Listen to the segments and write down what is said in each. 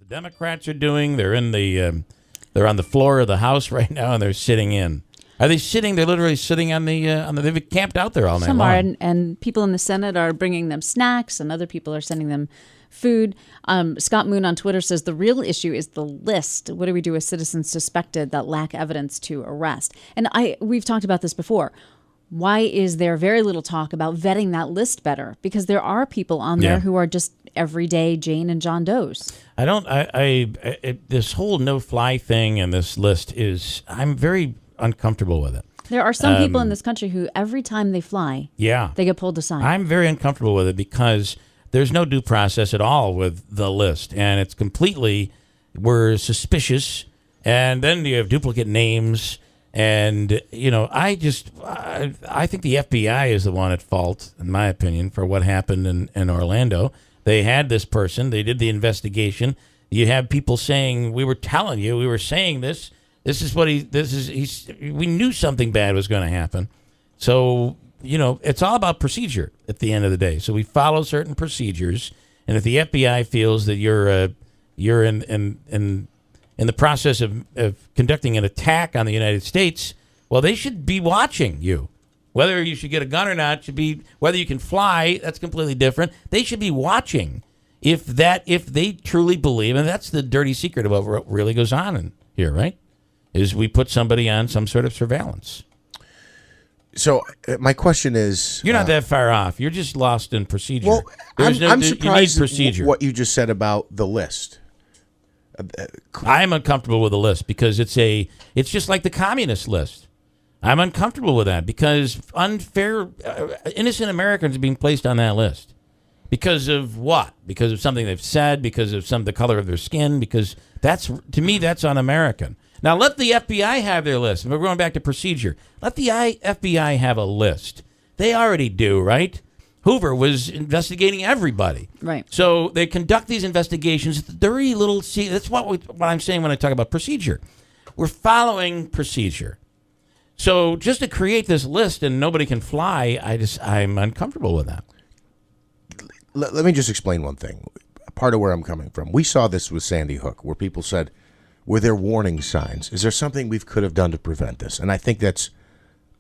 the Democrats are doing. They're in they're on the floor of the House right now, and they're sitting in. Are they sitting? They're literally sitting on the. They've camped out there all night long. Some are, and people in the Senate are bringing them snacks, and other people are sending them food. Scott Moon on Twitter says the real issue is the list. What do we do with citizens suspected that lack evidence to arrest? And we've talked about this before. Why is there very little talk about vetting that list better? Because there are people on there who are just everyday Jane and John Does. This whole no-fly thing and this list I'm very uncomfortable with it. There are some people in this country who every time they fly, they get pulled aside. I'm very uncomfortable with it because there's no due process at all with the list, and it's completely, we're suspicious, and then you have duplicate names. And, I think the FBI is the one at fault, in my opinion, for what happened in Orlando. They had this person. They did the investigation. You have people saying, we were telling you, we were saying this. This is what we knew something bad was going to happen. So, it's all about procedure at the end of the day. So we follow certain procedures. And if the FBI feels that you're in the process of conducting an attack on the United States, well, they should be watching you. Whether you should get a gun or not whether you can fly, that's completely different. They should be watching if they truly believe, and that's the dirty secret about what really goes on in here, right? Is we put somebody on some sort of surveillance. So my question is... You're not that far off. You're just lost in procedure. Well, I'm surprised procedure. What you just said about the list. I'm uncomfortable with the list because it's just like the communist list. I'm uncomfortable with that because innocent Americans are being placed on that list. Because of what? Because of something they've said, because of the color of their skin, because to me, that's un-American. Now, let the FBI have their list. We're going back to procedure. Let the FBI have a list. They already do, right? Hoover was investigating everybody. Right. So they conduct these investigations. It's dirty little... That's what I'm saying when I talk about procedure. We're following procedure. So just to create this list and nobody can fly, I'm uncomfortable with that. Let me just explain one thing. Part of where I'm coming from. We saw this with Sandy Hook, where people said, were there warning signs? Is there something we could have done to prevent this? And I think that's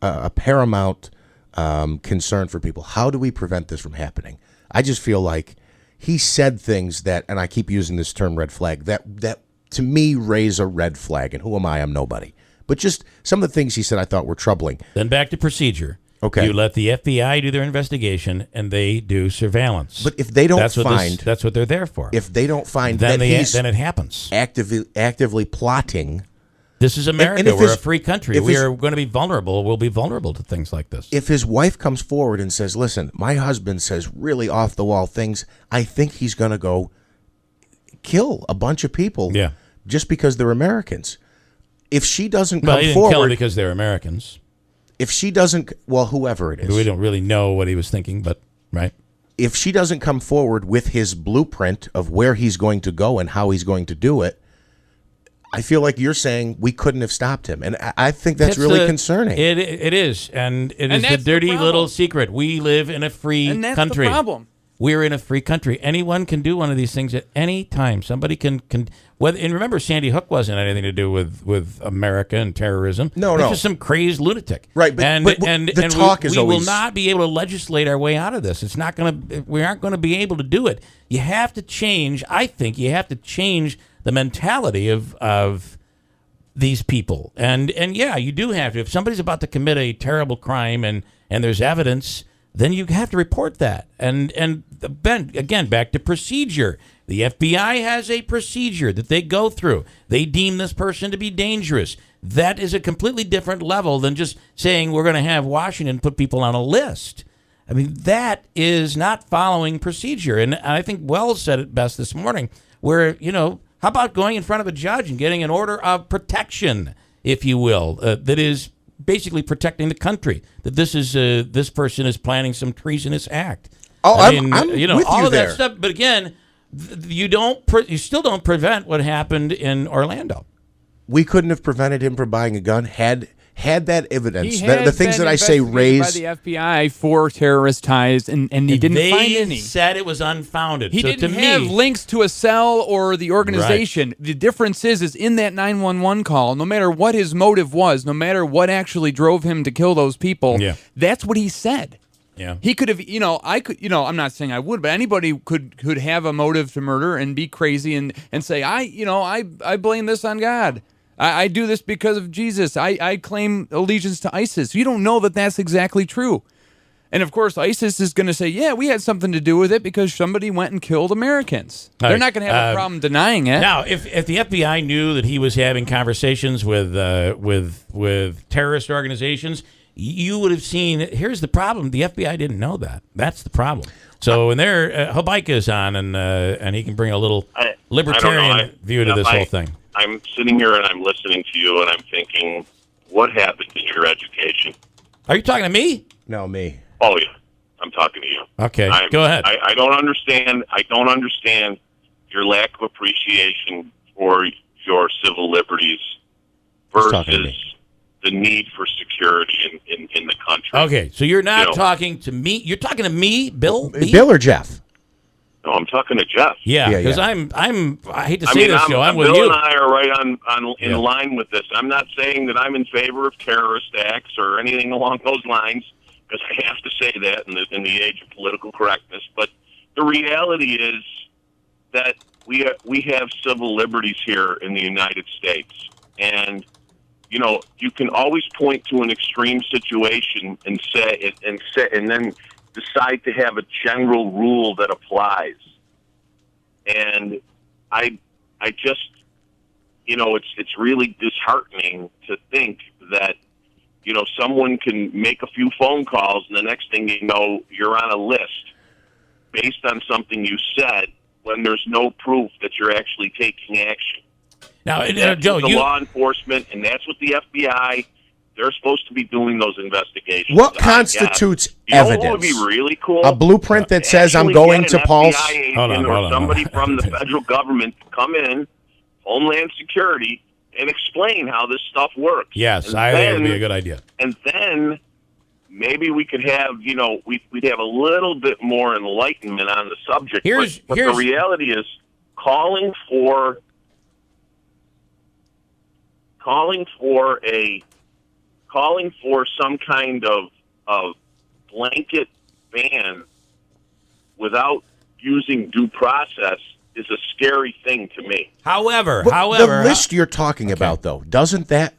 a paramount concern for people. How do we prevent this from happening? I just feel like he said things that, and I keep using this term red flag, that to me raise a red flag. And who am I? I'm nobody. But just some of the things he said I thought were troubling. Then back to procedure. Okay. You let the FBI do their investigation, and they do surveillance. But if they don't that's what they're there for. If they don't find then then it happens. Actively plotting. This is America. We're a free country. We are going to be vulnerable. We'll be vulnerable to things like this. If his wife comes forward and says, listen, my husband says really off-the-wall things, I think he's going to go kill a bunch of people just because they're Americans. If she doesn't come he didn't forward... kill them because they're Americans. If she doesn't... Well, whoever it is. We don't really know what he was thinking, but... Right. If she doesn't come forward with his blueprint of where he's going to go and how he's going to do it, I feel like you're saying we couldn't have stopped him. And I think that's really concerning. It is. And it is the dirty little secret. We live in a free country. And that's the problem. We're in a free country. Anyone can do one of these things at any time. Somebody can and remember, Sandy Hook wasn't anything to do with America and terrorism. No. It's just some crazy lunatic. Right, but the talk is always... We will not be able to legislate our way out of this. It's not going to. We aren't going to be able to do it. You have to change. I think you have to change the mentality of these people. And yeah, you do have to. If somebody's about to commit a terrible crime and there's evidence, then you have to report that. And Ben, again, back to procedure. The FBI has a procedure that they go through. They deem this person to be dangerous. That is a completely different level than just saying we're going to have Washington put people on a list. I mean, that is not following procedure. And I think Wells said it best this morning, where, how about going in front of a judge and getting an order of protection, if you will, that is basically protecting the country, that this person is planning some treasonous act. Oh, I'm with all you of there. That stuff. But again, you still don't prevent what happened in Orlando. We couldn't have prevented him from buying a gun had had that evidence, He the had things been that I say investigated raise. by the FBI for terrorist ties, and he didn't they find any. said it was unfounded. He so didn't to have me, links to a cell or the organization. Right. The difference is in that 911 call, no matter what his motive was, no matter what actually drove him to kill those people, that's what he said. Yeah. He could have, I'm not saying I would, but anybody could have a motive to murder and be crazy and say, I blame this on God. I do this because of Jesus. I claim allegiance to ISIS. You don't know that that's exactly true. And, of course, ISIS is going to say, yeah, we had something to do with it because somebody went and killed Americans. All They're right. not going to have a problem denying it. Now, if the FBI knew that he was having conversations with terrorist organizations, you would have seen, here's the problem. The FBI didn't know that. That's the problem. So, and there, Habaika is on, and he can bring a little libertarian view to this whole thing. I'm sitting here and I'm listening to you and I'm thinking, what happened in your education? Are you talking to me? No, me. Oh, yeah. I'm talking to you. Okay, go ahead. I don't understand. I don't understand your lack of appreciation for your civil liberties versus the need for security in the country. Okay, so you're not talking to me. You're talking to me, Bill? Bill or Jeff? No, I'm talking to Jeff. Yeah, because I hate to say this, Joe. I'm with Bill you. and I are right in line with this. I'm not saying that I'm in favor of terrorist acts or anything along those lines, because I have to say that in the age of political correctness. But the reality is that we have civil liberties here in the United States, and you can always point to an extreme situation and then decide to have a general rule that applies. And I just, it's really disheartening to think that, someone can make a few phone calls and the next thing you know, you're on a list based on something you said when there's no proof that you're actually taking action. Now, Joe, law enforcement, and that's what the FBI, they're supposed to be doing those investigations. What constitutes evidence? What would be really cool? A blueprint that says I'm going to Paul's. Hold on, somebody from the federal government to come in, Homeland Security, and explain how this stuff works. Yes, I think it would be a good idea. And then maybe we could have, we'd have a little bit more enlightenment on the subject. But the reality is calling for some kind of blanket ban without using due process is a scary thing to me. However, the list you're talking about, though, doesn't that?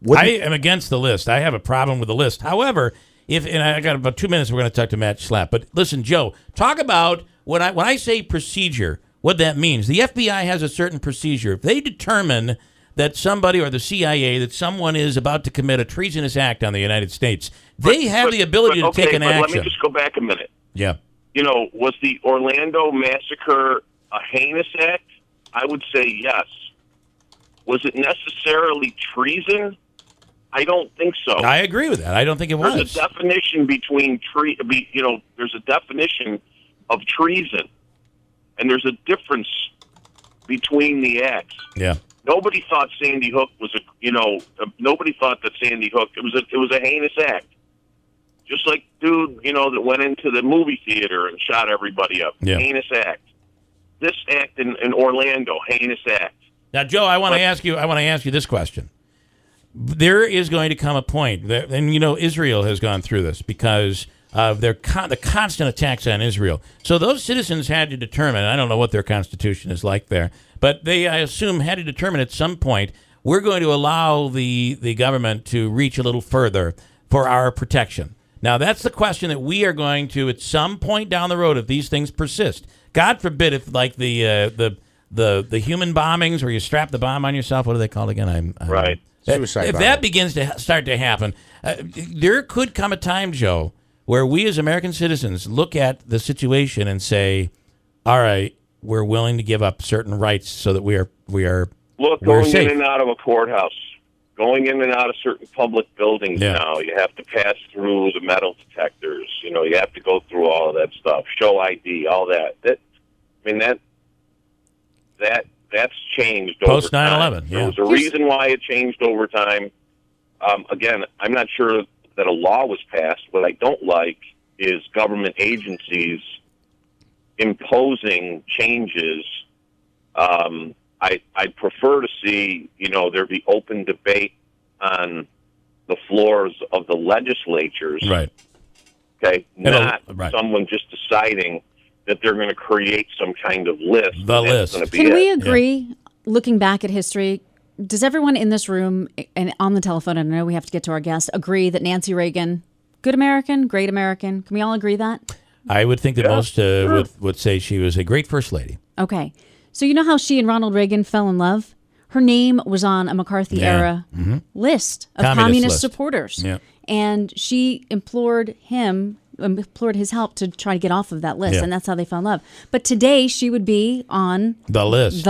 I am against the list. I have a problem with the list. However, and I got about 2 minutes, we're going to talk to Matt Schlapp. But listen, Joe, talk about when I say procedure, what that means. The FBI has a certain procedure. If they determine that somebody, or the CIA, that someone is about to commit a treasonous act on the United States, they have the ability to take an action. Let me just go back a minute. Yeah. Was the Orlando massacre a heinous act? I would say yes. Was it necessarily treason? I don't think so. I agree with that. I don't think it was. There's a definition there's a definition of treason, and there's a difference between the acts. Yeah. Nobody thought Sandy Hook was nobody thought that Sandy Hook, it was a heinous act. Just like dude, that went into the movie theater and shot everybody up. Yeah. Heinous act. This act in Orlando, heinous act. Now, Joe, I want to ask you this question. There is going to come a point that, and Israel has gone through this because of the constant attacks on Israel. So those citizens had to determine, I don't know what their constitution is like there, but they, I assume, had to determine at some point, we're going to allow the government to reach a little further for our protection. Now, that's the question that we are going to, at some point down the road, if these things persist. God forbid if, like the human bombings where you strap the bomb on yourself, what are they called again? Right. Suicide if bombing. that begins to start to happen, there could come a time, Joe, where we as American citizens look at the situation and say, all right, we're willing to give up certain rights so that we are going safe. in and out of a courthouse, going in and out of certain public buildings now, you have to pass through the metal detectors. You have to go through all of that stuff, show ID, all that. That's changed post over time. 9/11. Yeah. There was a reason why it changed over time. Again, I'm not sure that a law was passed. What I don't like is government agencies imposing changes. I'd prefer to see, there be open debate on the floors of the legislatures. Right. Okay. Not right. someone just deciding that they're going to create some kind of list. The list. Can we agree, looking back at history, does everyone in this room and on the telephone, and I know we have to get to our guest, agree that Nancy Reagan, good American, great American? Can we all agree that? I would think that most would say she was a great first lady. Okay. So you know how she and Ronald Reagan fell in love? Her name was on a McCarthy-era list of communist supporters. Yeah. And she implored his help to try to get off of that list, and that's how they fell in love. But today, she would be on the list.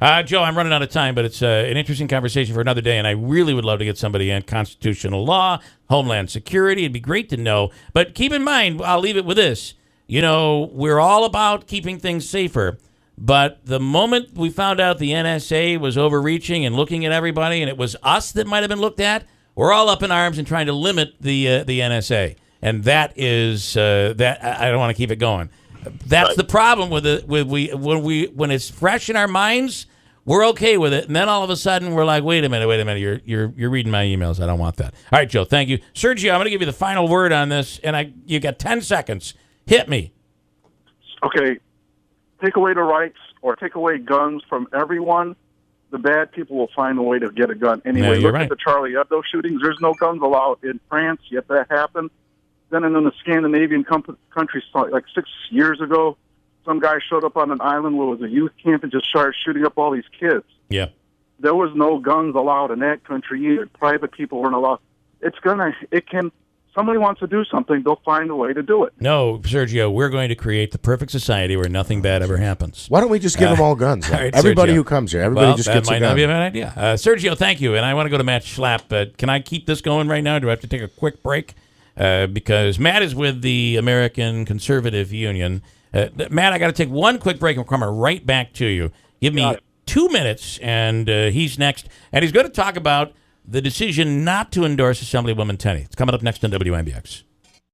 Yeah. Joe, I'm running out of time, but it's an interesting conversation for another day, and I really would love to get somebody in constitutional law, homeland security. It'd be great to know. But keep in mind, I'll leave it with this. We're all about keeping things safer. But the moment we found out the NSA was overreaching and looking at everybody, and it was us that might have been looked at, we're all up in arms and trying to limit the NSA. And that is that I don't want to keep it going. That's the problem with it. When it's fresh in our minds, we're okay with it, and then all of a sudden we're like, wait a minute, you're reading my emails. I don't want that. All right, Joe, thank you, Sergio. I'm going to give you the final word on this, and you got 10 seconds. Hit me. Okay, take away the rights or take away guns from everyone. The bad people will find a way to get a gun anyway. Look at the Charlie Hebdo shootings. There's no guns allowed in France, yet that happened. Then in the Scandinavian countries, like 6 years ago, some guy showed up on an island where it was a youth camp and just started shooting up all these kids. Yeah. There was no guns allowed in that country either. Private people weren't allowed. Somebody wants to do something, they'll find a way to do it. No, Sergio, we're going to create the perfect society where nothing bad ever happens. Why don't we just give them all guns? All right, everybody Sergio. who comes here, everybody just gets a gun. That might not be a bad idea. Sergio, thank you. And I want to go to Matt Schlapp, but can I keep this going right now? Do I have to take a quick break? Because Matt is with the American Conservative Union. Matt, I got to take one quick break and we're coming right back to you. Give me 2 minutes, and he's next. And he's going to talk about the decision not to endorse Assemblywoman Tenney. It's coming up next on WIBX.